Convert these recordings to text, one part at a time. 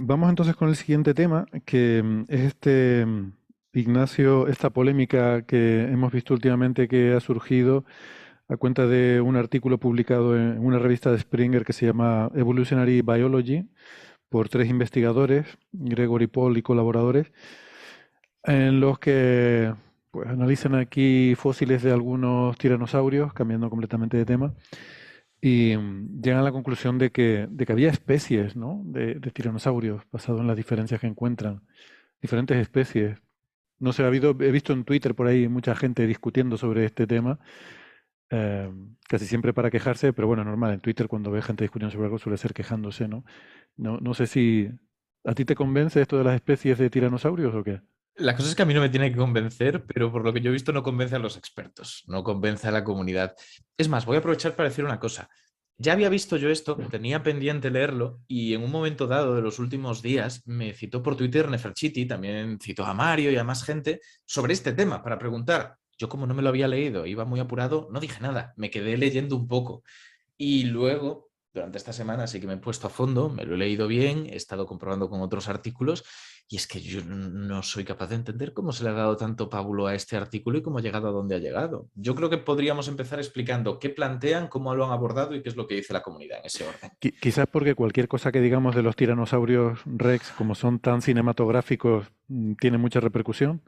vamos entonces con el siguiente tema, que es Ignacio, esta polémica que hemos visto últimamente que ha surgido a cuenta de un artículo publicado en una revista de Springer que se llama Evolutionary Biology por tres investigadores, Gregory Paul y colaboradores, en los que pues, analizan aquí fósiles de algunos tiranosaurios, cambiando completamente de tema, y llegan a la conclusión de que había especies, ¿no? de tiranosaurios, basado en las diferencias que encuentran. Diferentes especies. No sé, he visto en Twitter por ahí mucha gente discutiendo sobre este tema, eh, casi siempre para quejarse, pero bueno, normal, en Twitter cuando ve gente discutiendo sobre algo suele ser quejándose, ¿no? No sé si a ti te convence esto de las especies de tiranosaurios o qué. La cosa es que a mí no me tiene que convencer, pero por lo que yo he visto no convence a los expertos, no convence a la comunidad. Es más, voy a aprovechar para decir una cosa. Ya había visto yo esto, tenía pendiente leerlo y en un momento dado de los últimos días me citó por Twitter Neferchiti, también citó a Mario y a más gente sobre este tema para preguntar. Yo como no me lo había leído, iba muy apurado, no dije nada, me quedé leyendo un poco. Y luego, durante esta semana sí que me he puesto a fondo, me lo he leído bien, he estado comprobando con otros artículos y es que yo no soy capaz de entender cómo se le ha dado tanto pábulo a este artículo y cómo ha llegado a donde ha llegado. Yo creo que podríamos empezar explicando qué plantean, cómo lo han abordado y qué es lo que dice la comunidad en ese orden. Quizás porque cualquier cosa que digamos de los tiranosaurios Rex, como son tan cinematográficos, tiene mucha repercusión.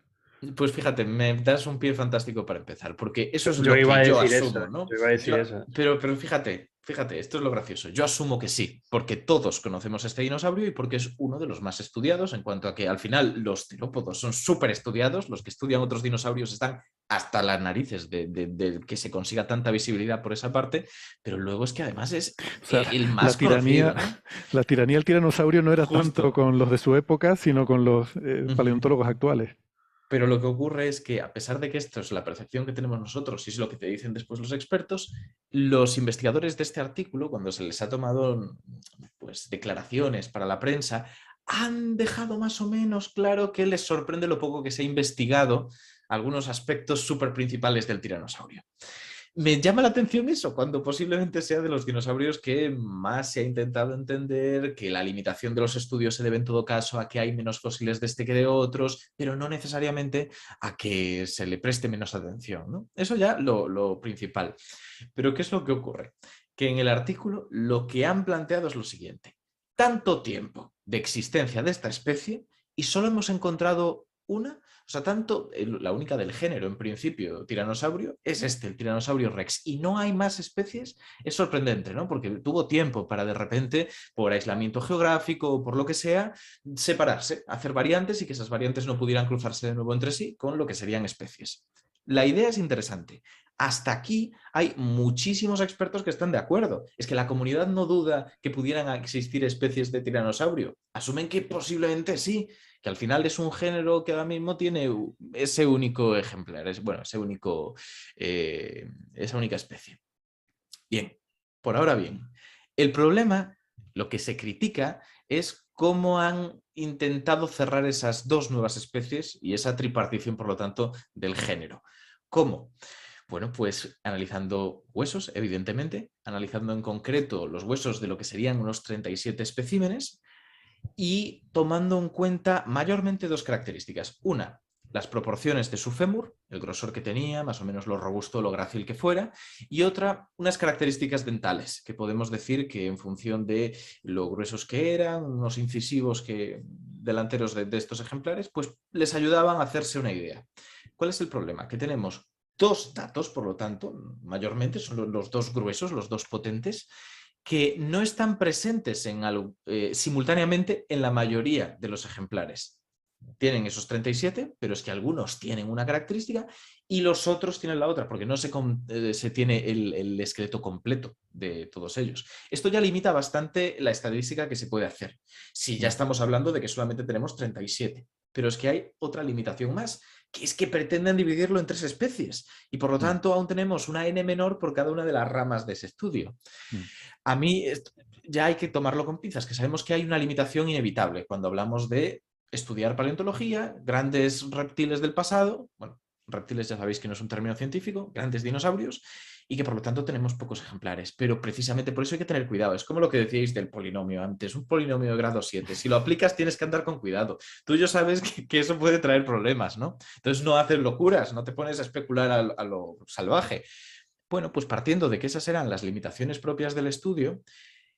Pues fíjate, me das un pie fantástico para empezar, porque eso es Yo lo iba a que yo decir eso, asumo, ¿no? yo iba a decir Yo, eso. pero fíjate, esto es lo gracioso. Yo asumo que sí, porque todos conocemos este dinosaurio y porque es uno de los más estudiados en cuanto a que al final los terópodos son súper estudiados, los que estudian otros dinosaurios están hasta las narices de que se consiga tanta visibilidad por esa parte, pero luego es que además es O sea, el la más tiranía, conocido, ¿no? la tiranía del tiranosaurio no era tanto Justo. con los de su época, sino con los Ujú. paleontólogos actuales. Pero lo que ocurre es que, a pesar de que esto es la percepción que tenemos nosotros y es lo que te dicen después los expertos, los investigadores de este artículo, cuando se les ha tomado pues, declaraciones para la prensa, han dejado más o menos claro que les sorprende lo poco que se ha investigado algunos aspectos súper principales del tiranosaurio. Me llama la atención eso, cuando posiblemente sea de los dinosaurios que más se ha intentado entender, que la limitación de los estudios se debe en todo caso a que hay menos fósiles de este que de otros, pero no necesariamente a que se le preste menos atención, ¿no? Eso ya lo principal. Pero ¿qué es lo que ocurre? Que en el artículo lo que han planteado es lo siguiente. Tanto tiempo de existencia de esta especie y solo hemos encontrado una, o sea, tanto la única del género, en principio, tiranosaurio, es este, el tiranosaurio rex, y no hay más especies. Es sorprendente, ¿no? Porque tuvo tiempo para de repente, por aislamiento geográfico o por lo que sea, separarse, hacer variantes y que esas variantes no pudieran cruzarse de nuevo entre sí con lo que serían especies. La idea es interesante. Hasta aquí hay muchísimos expertos que están de acuerdo. Es que la comunidad no duda que pudieran existir especies de tiranosaurio. Asumen que posiblemente sí, que al final es un género que ahora mismo tiene ese único ejemplar, bueno, esa única especie. Bien, por ahora bien. El problema, lo que se critica, es cómo han intentado cerrar esas dos nuevas especies y esa tripartición, por lo tanto, del género. ¿Cómo? Bueno, pues analizando huesos, evidentemente, analizando en concreto los huesos de lo que serían unos 37 especímenes, y tomando en cuenta mayormente dos características. Una, las proporciones de su fémur, el grosor que tenía, más o menos lo robusto o lo grácil que fuera, y otra, unas características dentales, que podemos decir que en función de lo gruesos que eran, unos incisivos que, delanteros de estos ejemplares, pues les ayudaban a hacerse una idea. ¿Cuál es el problema? Que tenemos dos datos, por lo tanto, mayormente son los dos gruesos, los dos potentes, que no están presentes simultáneamente en la mayoría de los ejemplares. Tienen esos 37, pero es que algunos tienen una característica y los otros tienen la otra, porque no se tiene el esqueleto completo de todos ellos. Esto ya limita bastante la estadística que se puede hacer. Si ya estamos hablando de que solamente tenemos 37, pero es que hay otra limitación más, que es que pretenden dividirlo en tres especies y por lo Mm, tanto aún tenemos una n menor por cada una de las ramas de ese estudio. mm. A mí ya hay que tomarlo con pinzas, que sabemos que hay una limitación inevitable cuando hablamos de estudiar paleontología, grandes reptiles del pasado, bueno, reptiles ya sabéis que no es un término científico, grandes dinosaurios, y que por lo tanto tenemos pocos ejemplares. Pero precisamente por eso hay que tener cuidado. Es como lo que decíais del polinomio antes, un polinomio de grado 7. Si lo aplicas tienes que andar con cuidado. Tú ya sabes que eso puede traer problemas, ¿no? Entonces no haces locuras, no te pones a especular a lo salvaje. Bueno, pues partiendo de que esas eran las limitaciones propias del estudio,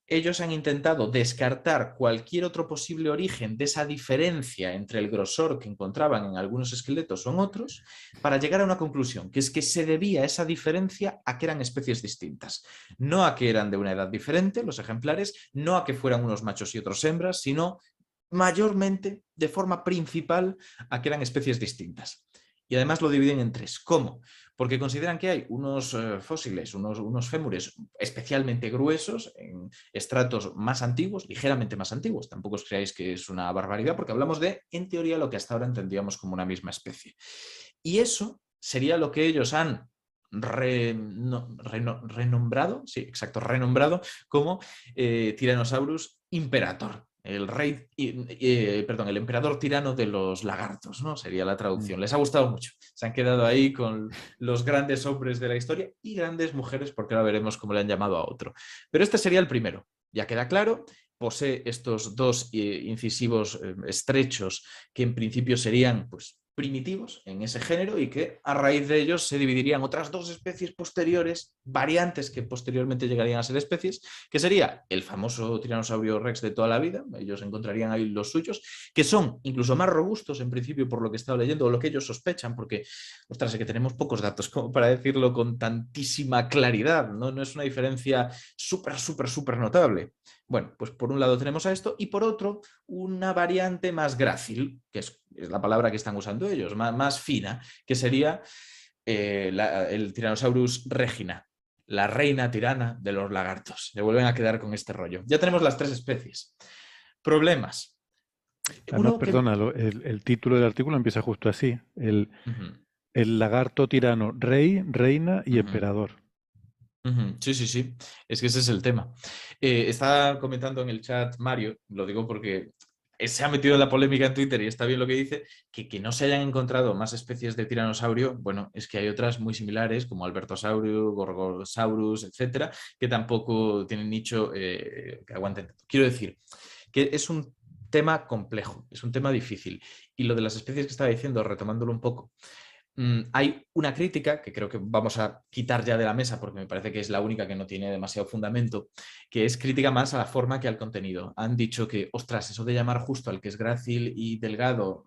ellos han intentado descartar cualquier otro posible origen de esa diferencia entre el grosor que encontraban en algunos esqueletos o en otros, para llegar a una conclusión, que es que se debía esa diferencia a que eran especies distintas. No a que eran de una edad diferente los ejemplares, no a que fueran unos machos y otros hembras, sino mayormente, de forma principal, a que eran especies distintas. Y además lo dividen en tres. ¿Cómo? Porque consideran que hay unos fósiles, unos fémures especialmente gruesos en estratos más antiguos, ligeramente más antiguos. Tampoco os creáis que es una barbaridad, porque hablamos de, en teoría, lo que hasta ahora entendíamos como una misma especie. Y eso sería lo que ellos han renombrado, sí, exacto, renombrado como Tyrannosaurus imperator. El rey, perdón, el emperador tirano de los lagartos, ¿no? Sería la traducción. Les ha gustado mucho. Se han quedado ahí con los grandes hombres de la historia y grandes mujeres, porque ahora veremos cómo le han llamado a otro. Pero este sería el primero. Ya queda claro, posee estos dos incisivos estrechos que en principio serían, pues, primitivos en ese género y que a raíz de ellos se dividirían otras dos especies posteriores, variantes que posteriormente llegarían a ser especies, que sería el famoso tiranosaurio rex de toda la vida, ellos encontrarían ahí los suyos, que son incluso más robustos en principio por lo que he estado leyendo o lo que ellos sospechan, porque, ostras, es que tenemos pocos datos como para decirlo con tantísima claridad, no es una diferencia súper notable. Bueno, pues por un lado tenemos a esto y por otro una variante más grácil, que es la palabra que están usando ellos, más fina, que sería el Tyrannosaurus regina, la reina tirana de los lagartos. Se vuelven a quedar con este rollo. Ya tenemos las tres especies. Problemas. Además, Uno que... perdona, el título del artículo empieza justo así. Ujú, El lagarto tirano, rey, reina y ujú. emperador. Sí. Es que ese es el tema. Está comentando en el chat Mario, lo digo porque se ha metido en la polémica en Twitter y está bien lo que dice, que no se hayan encontrado más especies de tiranosaurio. Bueno, es que hay otras muy similares, como Albertosaurus, Gorgosaurus, etcétera, que tampoco tienen nicho que aguanten. Quiero decir que es un tema complejo, es un tema difícil. Y lo de las especies que estaba diciendo, retomándolo un poco, hay una crítica que creo que vamos a quitar ya de la mesa porque me parece que es la única que no tiene demasiado fundamento, que es crítica más a la forma que al contenido. Han dicho que, ostras, eso de llamar justo al que es grácil y delgado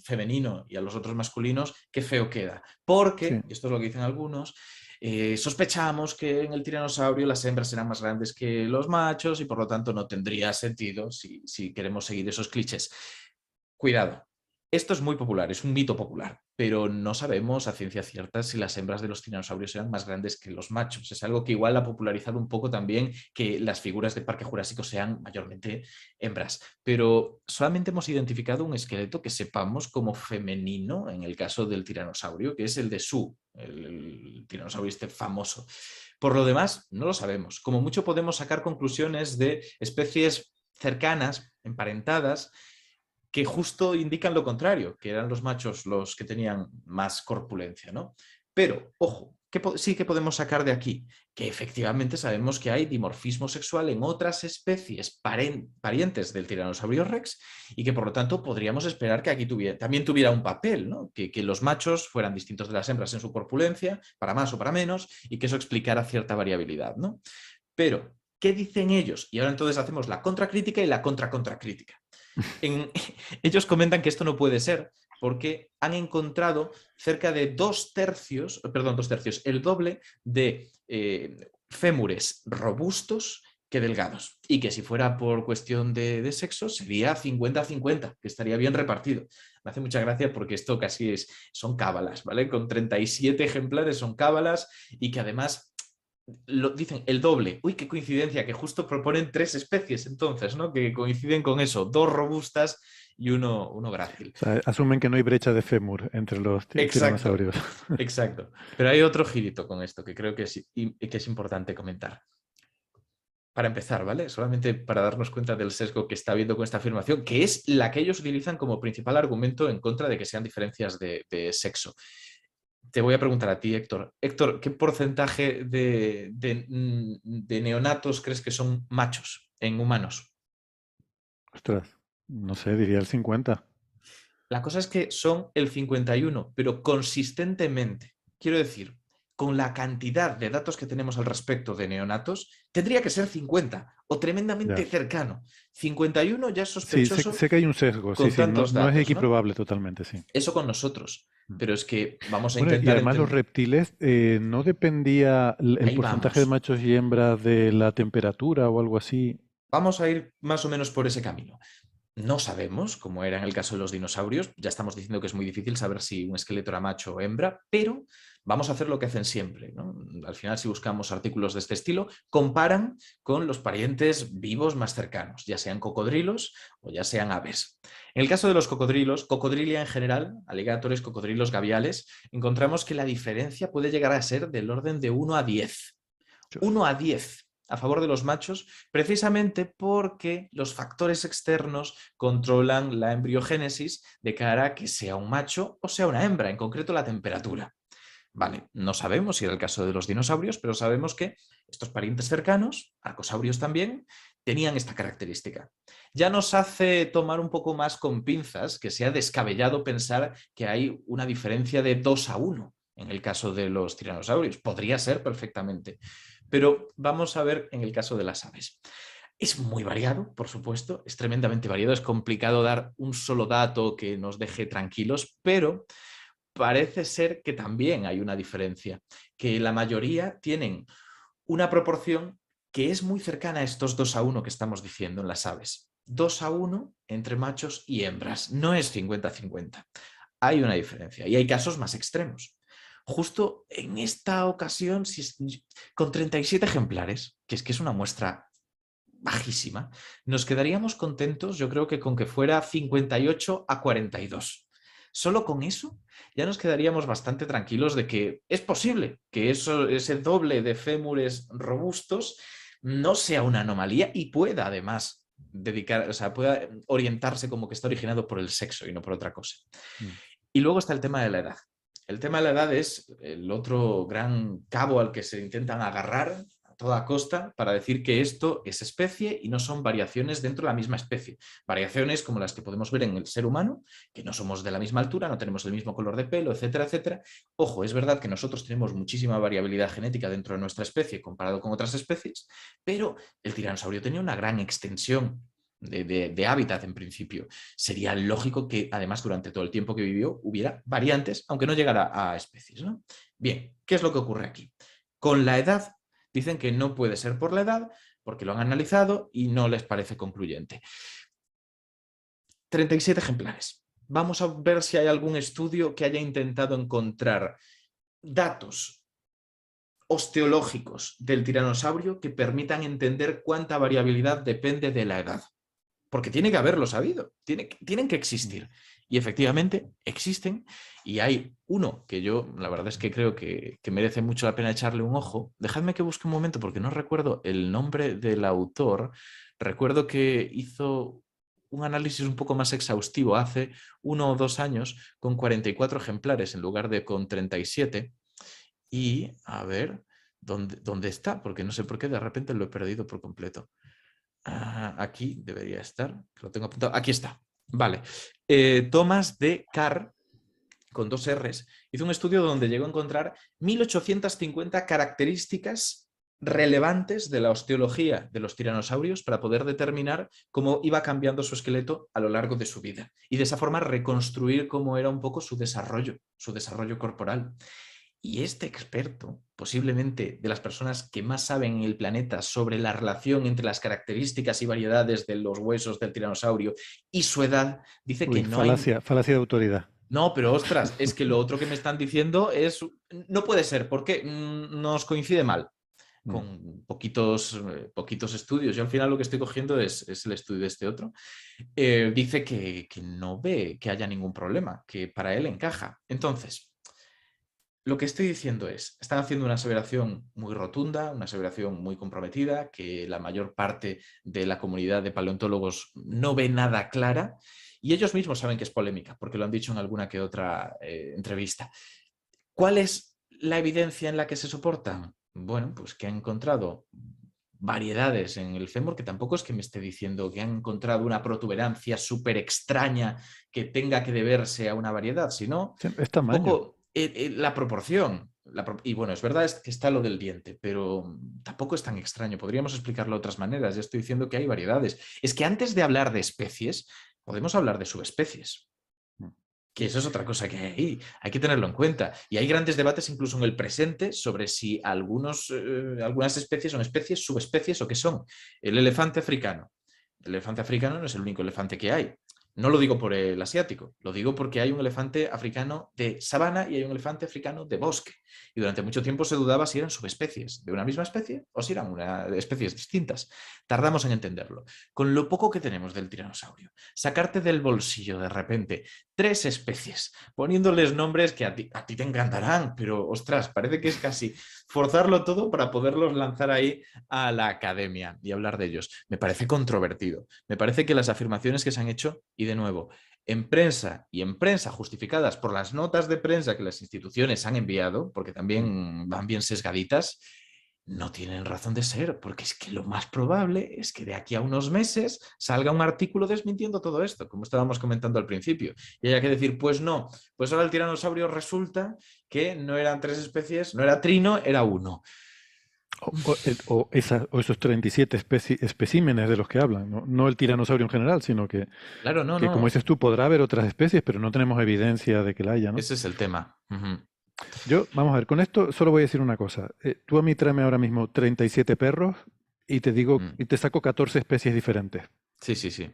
femenino y a los otros masculinos, qué feo queda. Sí. Porque, y esto es lo que dicen algunos, sospechamos que en el tiranosaurio las hembras serán más grandes que los machos y por lo tanto no tendría sentido si queremos seguir esos clichés. Cuidado, esto es muy popular, es un mito popular, pero no sabemos a ciencia cierta si las hembras de los tiranosaurios eran más grandes que los machos. Es algo que igual ha popularizado un poco también que las figuras de Parque Jurásico sean mayormente hembras, pero solamente hemos identificado un esqueleto que sepamos como femenino en el caso del tiranosaurio, que es el de Su, el tiranosaurio este famoso. Por lo demás, no lo sabemos. Como mucho podemos sacar conclusiones de especies cercanas, emparentadas, que justo indican lo contrario, que eran los machos los que tenían más corpulencia, ¿no? Pero, ojo, sí que podemos sacar de aquí? Que efectivamente sabemos que hay dimorfismo sexual en otras especies parientes del tiranosaurio rex y que por lo tanto podríamos esperar que aquí también tuviera un papel, ¿no? Que los machos fueran distintos de las hembras en su corpulencia, para más o para menos, y que eso explicara cierta variabilidad, ¿no? Pero, ¿qué dicen ellos? Y ahora entonces hacemos la contracrítica y la contracrítica. Ellos comentan que esto no puede ser porque han encontrado cerca de dos tercios, el doble de fémures robustos que delgados. Y que si fuera por cuestión de sexo sería 50-50, que estaría bien repartido. Me hace mucha gracia porque esto casi son cábalas, ¿vale? Con 37 ejemplares son cábalas y que además dicen el doble. Uy, qué coincidencia, que justo proponen tres especies entonces, ¿no? Que coinciden con eso, dos robustas y uno grácil. O sea, asumen que no hay brecha de fémur entre los Exacto, tiranosaurios. exacto. Pero hay otro girito con esto que creo que es importante comentar. Para empezar, ¿vale? Solamente para darnos cuenta del sesgo que está habiendo con esta afirmación, que es la que ellos utilizan como principal argumento en contra de que sean diferencias de sexo. te voy a preguntar a ti, Héctor. Héctor, ¿qué porcentaje de neonatos crees que son machos en humanos? Ostras, no sé, diría el 50. La cosa es que son el 51, pero consistentemente. Quiero decir, con la cantidad de datos que tenemos al respecto de neonatos, tendría que ser 50 o tremendamente Ya. cercano. 51 ya es Sí, sé, sospechoso sé que hay un sesgo, sí, con sí, no, tantos no es datos, ¿no? equiprobable totalmente, sí. Eso con nosotros. Mm. Pero es que vamos a Bueno, y intentar además los entender. reptiles, ¿no dependía el Ahí porcentaje de vamos. machos y hembras de la temperatura o algo así? Vamos a ir más o menos por ese camino. No sabemos, como era en el caso de los dinosaurios, ya estamos diciendo que es muy difícil saber si un esqueleto era macho o hembra, pero vamos a hacer lo que hacen siempre, ¿no? Al final, si buscamos artículos de este estilo, comparan con los parientes vivos más cercanos, ya sean cocodrilos o ya sean aves. En el caso de los cocodrilos, cocodrilia en general, alligatores, cocodrilos, gaviales, encontramos que la diferencia puede llegar a ser del orden de 1 a 10. Chus. 1 a 10 a favor de los machos, precisamente porque los factores externos controlan la embriogénesis de cara a que sea un macho o sea una hembra, en concreto la temperatura. Vale, no sabemos si era el caso de los dinosaurios, pero sabemos que estos parientes cercanos, arcosaurios también, tenían esta característica. Ya nos hace tomar un poco más con pinzas que sea descabellado pensar que hay una diferencia de 2 a 1 en el caso de los tiranosaurios. Podría ser perfectamente. Pero vamos a ver en el caso de las aves. Es muy variado, por supuesto, es tremendamente variado, es complicado dar un solo dato que nos deje tranquilos, pero parece ser que también hay una diferencia, que la mayoría tienen una proporción que es muy cercana a estos 2 a 1 que estamos diciendo en las aves. 2 a 1 entre machos y hembras, no es 50-50. Hay una diferencia y hay casos más extremos. Justo en esta ocasión, con 37 ejemplares, que es una muestra bajísima, nos quedaríamos contentos, yo creo que con que fuera 58 a 42. Solo con eso ya nos quedaríamos bastante tranquilos de que es posible que ese doble de fémures robustos no sea una anomalía y pueda además pueda orientarse como que está originado por el sexo y no por otra cosa. Mm. Y luego está el tema de la edad. El tema de la edad es el otro gran cabo al que se intentan agarrar a toda costa para decir que esto es especie y no son variaciones dentro de la misma especie. Variaciones como las que podemos ver en el ser humano, que no somos de la misma altura, no tenemos el mismo color de pelo, etcétera, etcétera. Ojo, es verdad que nosotros tenemos muchísima variabilidad genética dentro de nuestra especie comparado con otras especies, pero el tiranosaurio tenía una gran extensión de hábitat en principio. Sería lógico que además durante todo el tiempo que vivió hubiera variantes, aunque no llegara a especies, ¿no? Bien, ¿qué es lo que ocurre aquí? Con la edad, dicen que no puede ser por la edad, porque lo han analizado y no les parece concluyente. 37 ejemplares. Vamos a ver si hay algún estudio que haya intentado encontrar datos osteológicos del tiranosaurio que permitan entender cuánta variabilidad depende de la edad. Porque tiene que haberlo sabido, tienen que existir. Y efectivamente existen y hay uno que yo la verdad es que creo que merece mucho la pena echarle un ojo. Dejadme que busque un momento porque no recuerdo el nombre del autor. Recuerdo que hizo un análisis un poco más exhaustivo hace 1 o 2 años con 44 ejemplares en lugar de con 37. Y a ver, ¿dónde está? Porque no sé por qué de repente lo he perdido por completo. Aquí debería estar, que lo tengo apuntado. Aquí está. Vale. Thomas D. Carr, con 2 Rs, hizo un estudio donde llegó a encontrar 1850 características relevantes de la osteología de los tiranosaurios para poder determinar cómo iba cambiando su esqueleto a lo largo de su vida y de esa forma reconstruir cómo era un poco su desarrollo corporal. Y este experto, posiblemente de las personas que más saben en el planeta sobre la relación entre las características y variedades de los huesos del tiranosaurio y su edad, dice que Uy, no hay... falacia de autoridad. No, pero ostras, es que lo otro que me están diciendo es... No puede ser, porque nos coincide mal Mm. con poquitos estudios. Yo al final lo que estoy cogiendo es el estudio de este otro. Dice que no ve que haya ningún problema, que para él encaja. Entonces, lo que estoy diciendo es, están haciendo una aseveración muy rotunda, una aseveración muy comprometida, que la mayor parte de la comunidad de paleontólogos no ve nada clara y ellos mismos saben que es polémica, porque lo han dicho en alguna que otra entrevista. ¿Cuál es la evidencia en la que se soportan? Bueno, pues que han encontrado variedades en el fémur, que tampoco es que me esté diciendo que han encontrado una protuberancia súper extraña que tenga que deberse a una variedad, sino Sí, es un tamaño. poco la proporción. Y bueno, es verdad es que está lo del diente, pero tampoco es tan extraño. Podríamos explicarlo de otras maneras. Ya estoy diciendo que hay variedades. Es que antes de hablar de especies, podemos hablar de subespecies. Que eso es otra cosa que hay ahí. Hay que tenerlo en cuenta. Y hay grandes debates incluso en el presente sobre si algunas especies son especies, subespecies o qué son. El elefante africano. El elefante africano no es el único elefante que hay. No lo digo por el asiático, lo digo porque hay un elefante africano de sabana y hay un elefante africano de bosque. Y durante mucho tiempo se dudaba si eran subespecies de una misma especie o si eran especies distintas. Tardamos en entenderlo. Con lo poco que tenemos del tiranosaurio, sacarte del bolsillo de repente 3 especies, poniéndoles nombres que a ti te encantarán, pero ostras, parece que es casi forzarlo todo para poderlos lanzar ahí a la academia y hablar de ellos. Me parece controvertido. Me parece que las afirmaciones que se han hecho, y de nuevo, en prensa y en prensa justificadas por las notas de prensa que las instituciones han enviado, porque también van bien sesgaditas, no tienen razón de ser, porque es que lo más probable es que de aquí a unos meses salga un artículo desmintiendo todo esto, como estábamos comentando al principio. Y haya que decir, pues no, pues ahora el tiranosaurio resulta que no eran 3 especies, no era trino, era uno. O esos 37 especímenes de los que hablan, ¿no? No el tiranosaurio en general, sino Claro, no, que, como no, dices tú, podrá haber otras especies, pero no tenemos evidencia de que la haya, ¿no? ese es el tema. Vamos a ver, con esto solo voy a decir una cosa. Tú a mí tráeme ahora mismo 37 perros y te digo, Mm. y te saco 14 especies diferentes. Sí, sí, sí.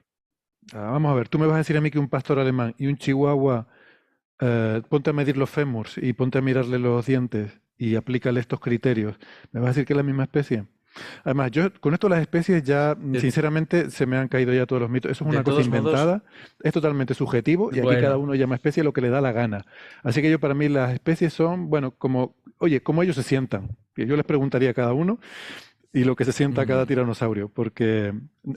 Vamos a ver, tú me vas a decir a mí que un pastor alemán y un chihuahua, ponte a medir los fémurs y ponte a mirarle los dientes y aplícale estos criterios. ¿Me vas a decir que es la misma especie? Además, yo con esto de las especies ya, De, sinceramente, se me han caído ya todos los mitos. Eso es de una cosa todos modos, inventada, es totalmente subjetivo y aquí cada bueno, uno llama especie lo que le da la gana. Así que yo para mí las especies son, bueno, como, oye, como ellos se sientan. Que yo les preguntaría a cada uno y lo que se sienta cada mm, tiranosaurio, porque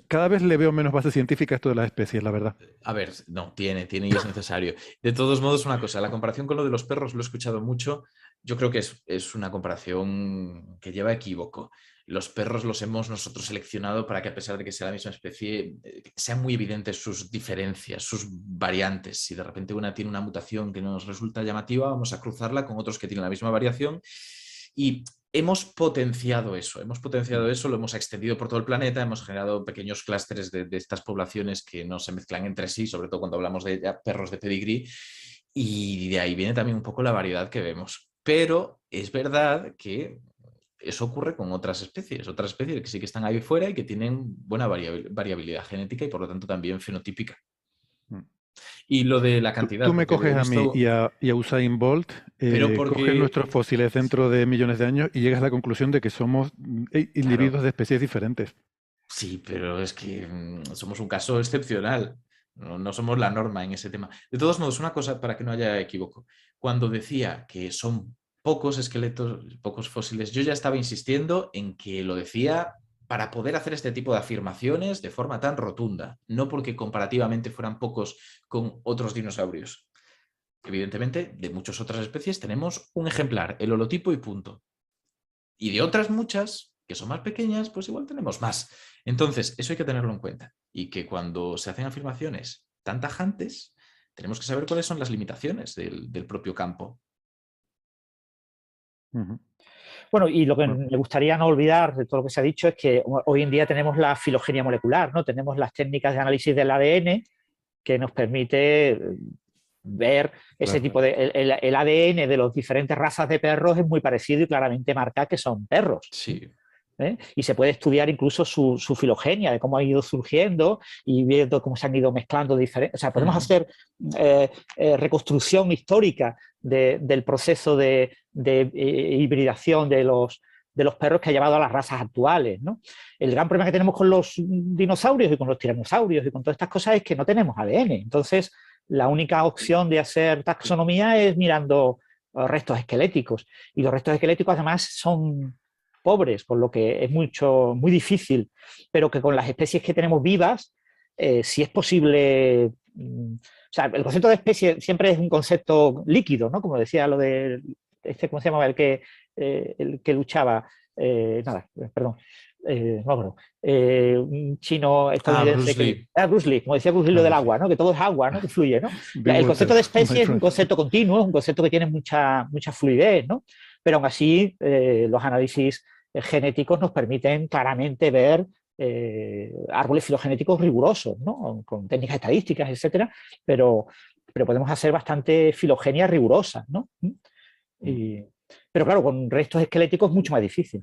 cada vez le veo menos base científica a esto de las especies, la verdad. a ver, no, tiene y es necesario. De todos modos, una cosa, la comparación con lo de los perros lo he escuchado mucho. Yo creo que es una comparación que lleva equívoco. Los perros los hemos nosotros seleccionado para que, a pesar de que sea la misma especie, sean muy evidentes sus diferencias, sus variantes. Si de repente una tiene una mutación que nos resulta llamativa, vamos a cruzarla con otros que tienen la misma variación. Y hemos potenciado eso, lo hemos extendido por todo el planeta, hemos generado pequeños clústeres de estas poblaciones que no se mezclan entre sí, sobre todo cuando hablamos de perros de pedigrí, y de ahí viene también un poco la variedad que vemos. Pero es verdad que eso ocurre con otras especies que sí que están ahí fuera y que tienen buena variabilidad genética y por lo tanto también fenotípica. Mm. Y lo de la Tú cantidad, me porque he coges a mí visto, y a Usain Bolt, pero coges porque, nuestros fósiles dentro de millones de años y llegas a la conclusión de que somos individuos claro, de especies diferentes. sí, pero es que somos un caso excepcional. No, no somos la norma en ese tema. De todos modos, una cosa para que no haya equívoco. Cuando decía que son pocos esqueletos, pocos fósiles, yo ya estaba insistiendo en que lo decía para poder hacer este tipo de afirmaciones de forma tan rotunda, no porque comparativamente fueran pocos con otros dinosaurios. Evidentemente, de muchas otras especies tenemos un ejemplar, el holotipo y punto. Y de otras muchas, que son más pequeñas, pues igual tenemos más. Entonces, eso hay que tenerlo en cuenta. Y que cuando se hacen afirmaciones tan tajantes, tenemos que saber cuáles son las limitaciones del propio campo. Ujú. Bueno, y lo que Bueno, me gustaría no olvidar de todo lo que se ha dicho es que hoy en día tenemos la filogenia molecular, ¿no? Tenemos las técnicas de análisis del ADN que nos permite ver ese claro. tipo de... El ADN de las diferentes razas de perros es muy parecido y claramente marca que son perros. Sí. Y se puede estudiar incluso su filogenia, de cómo ha ido surgiendo y viendo cómo se han ido mezclando diferentes. O sea, podemos hacer reconstrucción histórica del proceso de hibridación de los perros que ha llevado a las razas actuales, ¿no? El gran problema que tenemos con los dinosaurios y con los tiranosaurios y con todas estas cosas es que no tenemos ADN. Entonces, la única opción de hacer taxonomía es mirando restos esqueléticos. Y los restos esqueléticos además son pobres, por lo que es muy difícil, pero que con las especies que tenemos vivas, sí es posible. O sea, el concepto de especie siempre es un concepto líquido, ¿no? Como decía lo de ¿cómo se llamaba? El que luchaba, perdón, no me acuerdo, un chino estadounidense. Bruce Lee. Bruce Lee, como decía Bruce Lee, lo del agua, ¿no? Que todo es agua, ¿no? Que fluye, ¿no? El concepto de especie es un concepto continuo, es un concepto que tiene mucha fluidez, ¿no? Pero aún así, los análisis genéticos nos permiten claramente ver árboles filogenéticos rigurosos, ¿no? Con técnicas estadísticas, etcétera, pero podemos hacer bastante filogenia rigurosa, ¿no? Pero claro, con restos esqueléticos es mucho más difícil.